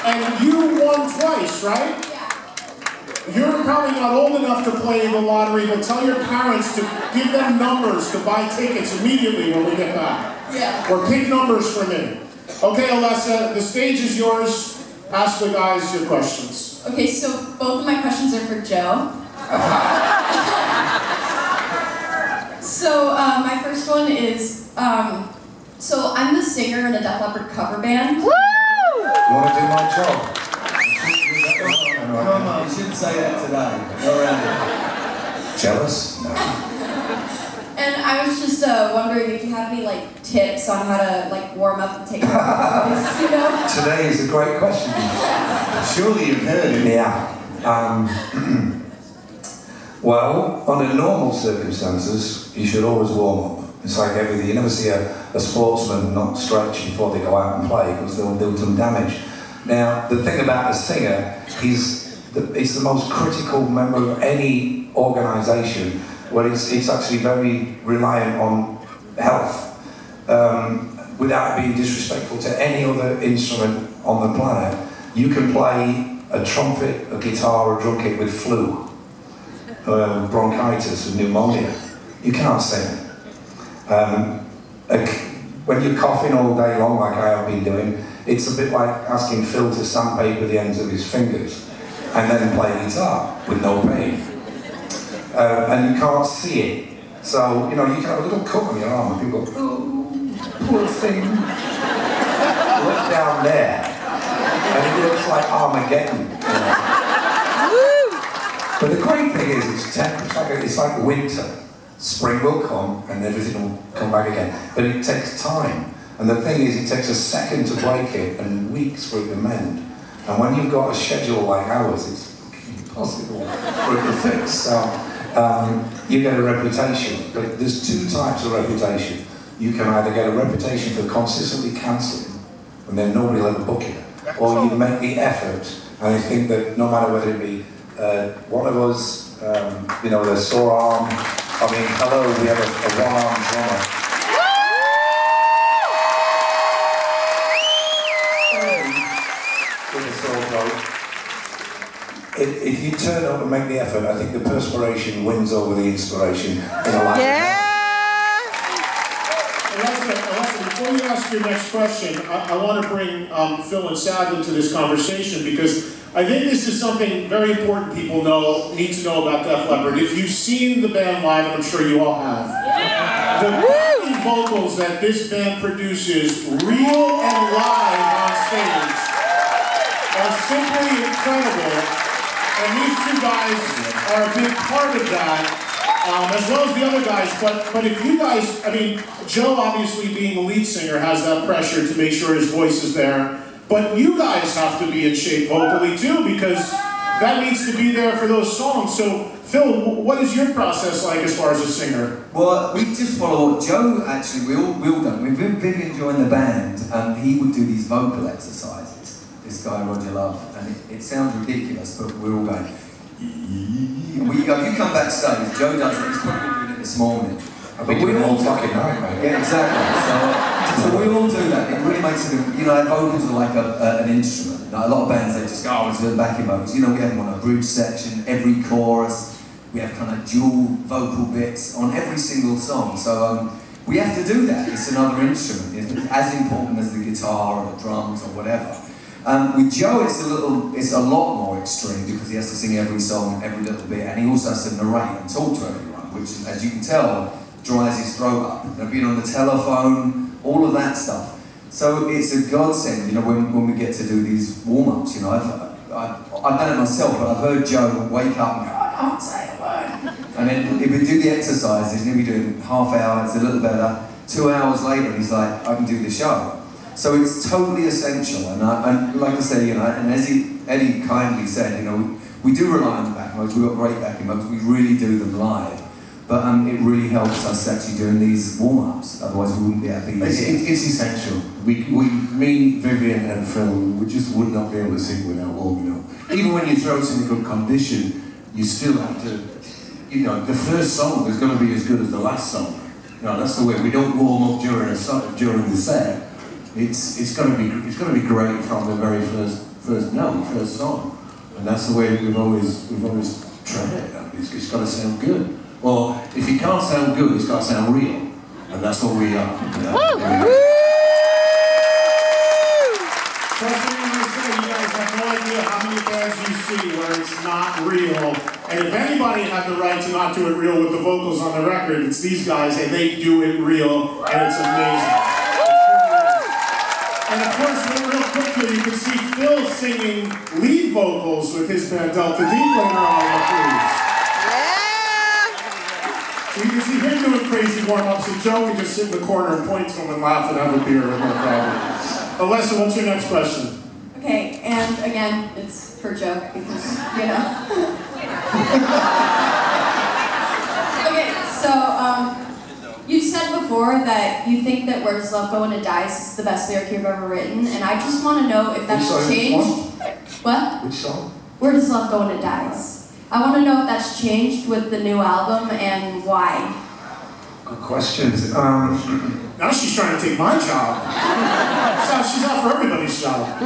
And you won twice, right? You're probably not old enough to play the lottery, but tell your parents to give them numbers to buy tickets immediately when we get back. Yeah. Or pick numbers for me. Okay, Alessa, the stage is yours. Ask the guys your questions. Okay, so both of my questions are for Joe. So my first one is, so I'm the singer in a Def Leppard cover band. Woo! You want to do my job? Come on, you shouldn't say that today. Go around. Jealous? No. And I was just wondering if you have any like tips on how to warm up and take care of your voice, you know? Today is a great question. Surely you've heard it. Yeah. Well, under normal circumstances, you should always warm up. It's like everything. You never see a sportsman not stretch before they go out and play because they'll do some damage. Now, the thing about a singer is it's the most critical member of any organisation where it's actually very reliant on health. Without being disrespectful to any other instrument on the planet, you can play a trumpet, a guitar, or a drum kit with flu, bronchitis, and pneumonia. You can't sing. When you're coughing all day long, like I have been doing, it's a bit like asking Phil to sandpaper the ends of his fingers and then play guitar with no pain. And you can't see it. So, you know, you can have a little cut on your arm and people go, oh, poor thing. Look down there. And it looks like Armageddon. You know? But the great thing is, it's like winter. Spring will come and everything will come back again. But it takes time. And the thing is, it takes a second to break it and weeks for it to mend. And when you've got a schedule like ours, it's impossible for it to fix. So you get a reputation. But there's two types of reputation. You can either get a reputation for consistently cancelling, and then nobody will ever book you. Or you make the effort, and I think that no matter whether it be one of us, you know, with a sore arm, I mean, hello, we have a one-armed drummer. With a sore throat. If you turn up and make the effort, I think the perspiration wins over the inspiration in a life. Yeah! Alessa, before you ask your next question, I want to bring Phil and Sav into this conversation because I think this is something very important people need to know about Def Leppard. If you've seen the band live, and I'm sure you all have, the backing vocals that this band produces, real and live on stage, are simply incredible. And these two guys are a big part of that. As well as the other guys, but if you guys, I mean, Joe obviously being the lead singer has that pressure to make sure his voice is there, but you guys have to be in shape vocally too, because that needs to be there for those songs. So, Phil, what is your process like as far as a singer? Well, we just follow what Joe actually, we all done. When Vivian joined the band, he would do these vocal exercises, this guy Roger Love, and it sounds ridiculous, but we're all going, you come backstage, Joe does it, he's probably doing it this morning. I've been doing it all fucking night, mate. Yeah, exactly. So we all do that. It really makes it, you know, vocals are like an instrument. Now, a lot of bands, they just go, oh, it's the backing vocals. You know, we have them on a bridge section, every chorus, we have kind of dual vocal bits on every single song. So we have to do that. It's another instrument. It's as important as the guitar or the drums or whatever. With Joe, it's a lot more extreme because he has to sing every song, every little bit, and he also has to narrate and talk to everyone, which, as you can tell, dries his throat up. And being on the telephone, all of that stuff. So it's a godsend, you know, when we get to do these warm-ups. You know, I've done it myself, but I've heard Joe wake up and go, I can't say a word. And then if we do the exercises, he'll be doing half hour, it's a little better. 2 hours later, he's like, I can do the show. So it's totally essential, and like I say, you know, and as Eddie kindly said, you know, we do rely on the backing vocals. We've got great backing vocals. We really do them live, but it really helps us actually doing these warm-ups. Otherwise, we wouldn't be able to use it. It's essential. Me, Vivian, and Phil, we just would not be able to sing without warming up. Even when your throat's in a good condition, you still have to. You know, the first song is going to be as good as the last song. You know, that's the way. We don't warm up during the set. It's going to be great from the very first note, first song. And that's the way that we've always tried it. It's got to sound good. Or if it can't sound good, it's got to sound real. And that's what we are. You know? First thing I'm gonna say, you guys have no idea how many bands you see where it's not real. And if anybody had the right to not do it real with the vocals on the record, it's these guys, and they do it real, and it's amazing. And of course, real quickly, you can see Phil singing lead vocals with his band Delta D playing around on the cruise. So you can see him doing crazy warm-ups, and Joe can just sit in the corner and point to him and laugh and have a beer with no problem. Alessa, what's your next question? Okay, and again, it's for joke because, you know. Okay, so, you've said before that you think that Where Does Love Go When It Dies is the best lyric you've ever written, and I just want to know if that's changed. What? Which song? Where Does Love Go When It Dies? I want to know if that's changed with the new album and why. Good questions. Now she's trying to take my job. So she's out for everybody's job.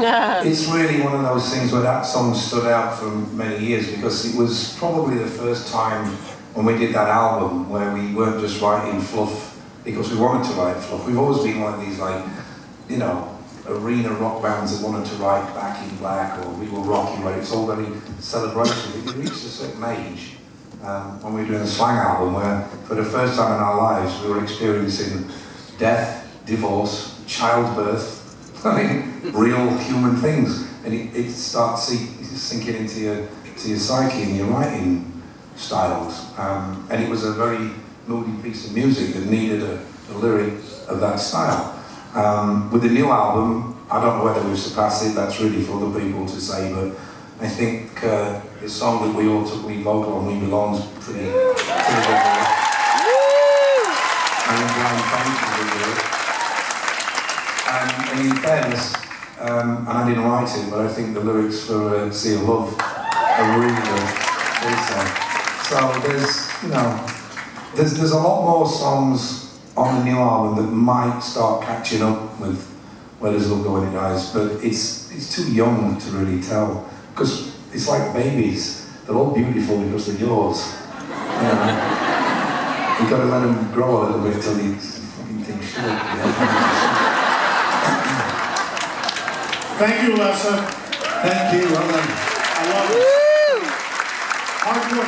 It's really one of those things where that song stood out for many years because it was probably the first time when we did that album where we weren't just writing fluff because we wanted to write fluff. We've always been one of these, like, you know, arena rock bands that wanted to write Back in Black or We Will Rock You, where it's all very celebratory. We reached a certain age when we were doing a slang album where for the first time in our lives we were experiencing death, divorce, childbirth, I mean, real human things. And it starts sinking into your psyche and your writing styles. And it was a very moody piece of music that needed a lyric of that style. With the new album, I don't know whether we've surpassed it, that's really for other people to say, but I think the song that we all took lead vocal on, We Belong, is pretty good. And in fairness, and I didn't write it, but I think the lyrics for Sea of Love are really good also. So there's a lot more songs on the new album that might start catching up with Where Does Love Go When It Dies, but it's too young to really tell, because it's like babies, they're all beautiful because they're yours. You know? You've got to let them grow a little bit till you fucking think shit. You know? Thank you, Alessa. Thank you, well done. I love it. Hardcore